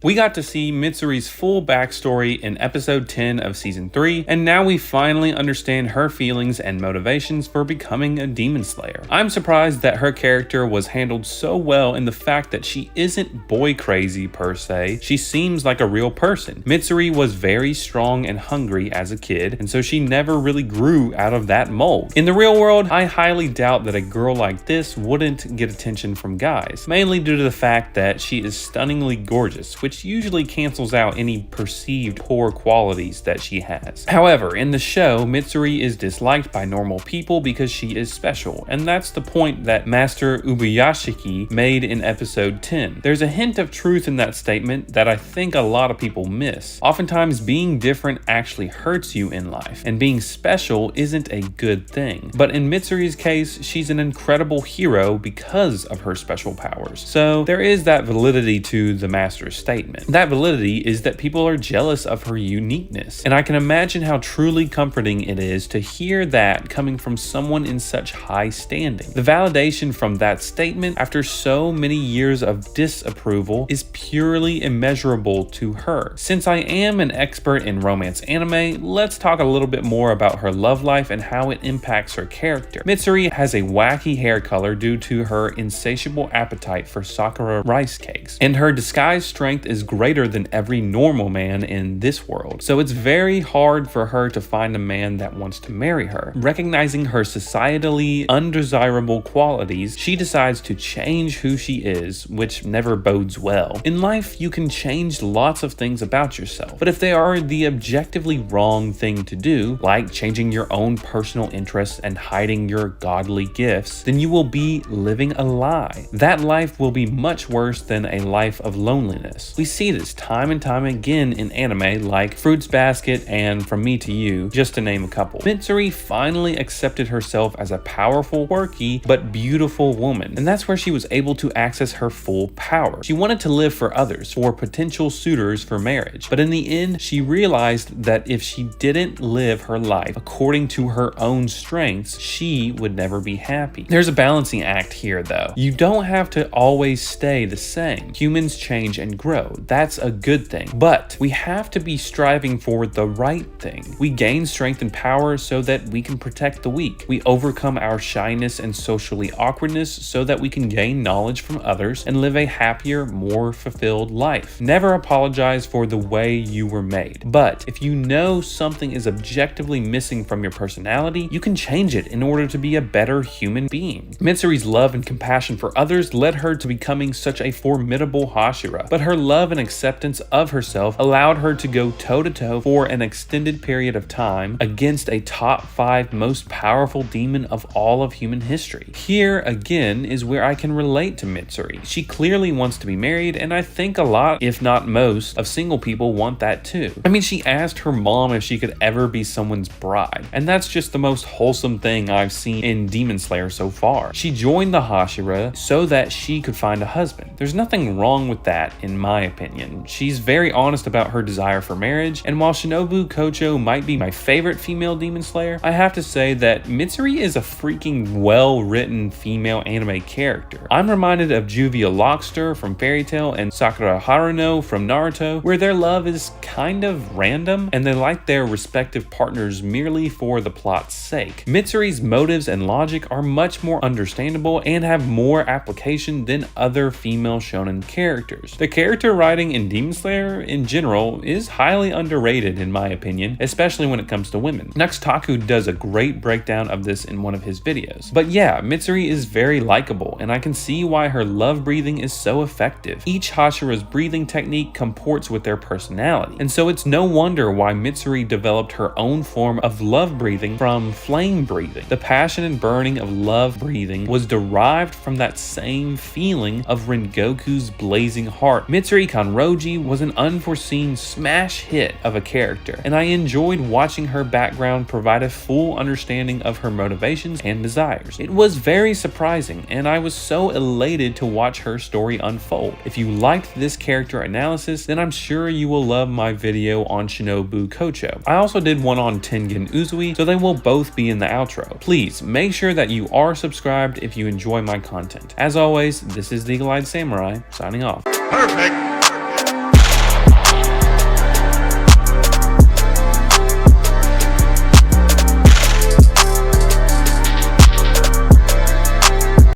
We got to see Mitsuri's full backstory in episode 10 of season 3, and now we finally understand her feelings and motivations for becoming a demon slayer. I'm surprised that her character was handled so well in the fact that she isn't boy crazy per se, she seems like a real person. Mitsuri was very strong and hungry as a kid, and so she never really grew out of that mold. In the real world, I highly doubt that a girl like this wouldn't get attention from guys, mainly due to the fact that she is stunningly gorgeous, which usually cancels out any perceived poor qualities that she has. However, in the show, Mitsuri is disliked by normal people because she is special, and that's the point that Master Ubuyashiki made in episode 10. There's a hint of truth in that statement that I think a lot of people miss. Oftentimes, being different actually hurts you in life, and being special isn't a good thing. But in Mitsuri's case, she's an incredible hero because of her special powers. So there is that validity to the Master's statement. That validity is that people are jealous of her uniqueness, and I can imagine how truly comforting it is to hear that coming from someone in such high standing. The validation from that statement after so many years of disapproval is purely immeasurable to her. Since I am an expert in romance anime, let's talk a little bit more about her love life and how it impacts her character. Mitsuri has a wacky hair color due to her insatiable appetite for Sakura rice cakes, and her disguised strength is greater than every normal man in this world. So it's very hard for her to find a man that wants to marry her. Recognizing her societally undesirable qualities, she decides to change who she is, which never bodes well. In life, you can change lots of things about yourself, but if they are the objectively wrong thing to do, like changing your own personal interests and hiding your godly gifts, then you will be living a lie. That life will be much worse than a life of loneliness. We see this time and time again in anime like Fruits Basket and From Me to You, just to name a couple. Mitsuri finally accepted herself as a powerful, quirky, but beautiful woman, and that's where she was able to access her full power. She wanted to live for others, for potential suitors for marriage, but in the end, she realized that if she didn't live her life according to her own strengths, she would never be happy. There's a balancing act here though. You don't have to always stay the same. Humans change and grow. That's a good thing, but we have to be striving for the right thing. We gain strength and power so that we can protect the weak. We overcome our shyness and socially awkwardness so that we can gain knowledge from others and live a happier, more fulfilled life. Never apologize for the way you were made, but if you know something is objectively missing from your personality, you can change it in order to be a better human being. Mitsuri's love and compassion for others led her to becoming such a formidable Hashira, but her love and acceptance of herself allowed her to go toe-to-toe for an extended period of time against a top 5 most powerful demon of all of human history. Here again is where I can relate to Mitsuri. She clearly wants to be married, and I think a lot, if not most, of single people want that too. I mean, she asked her mom if she could ever be someone's bride, and that's just the most wholesome thing I've seen in Demon Slayer so far. She joined the Hashira so that she could find a husband. There's nothing wrong with that in my opinion. She's very honest about her desire for marriage, and while Shinobu Kocho might be my favorite female demon slayer, I have to say that Mitsuri is a freaking well-written female anime character. I'm reminded of Juvia Lockster from Fairy Tail and Sakura Haruno from Naruto, where their love is kind of random and they like their respective partners merely for the plot's sake. Mitsuri's motives and logic are much more understandable and have more application than other female shonen characters. The character writing in Demon Slayer in general is highly underrated in my opinion, especially when it comes to women. Nuxtaku does a great breakdown of this in one of his videos. But yeah, Mitsuri is very likable, and I can see why her love breathing is so effective. Each Hashira's breathing technique comports with their personality, and so it's no wonder why Mitsuri developed her own form of love breathing from flame breathing. The passion and burning of love breathing was derived from that same feeling of Rengoku's blazing heart. Mitsuri Kanroji was an unforeseen smash hit of a character, and I enjoyed watching her background provide a full understanding of her motivations and desires. It was very surprising, and I was so elated to watch her story unfold. If you liked this character analysis, then I'm sure you will love my video on Shinobu Kocho. I also did one on Tengen Uzui, so they will both be in the outro. Please make sure that you are subscribed if you enjoy my content. As always, this is the Eagle-Eyed Samurai, signing off. Perfect.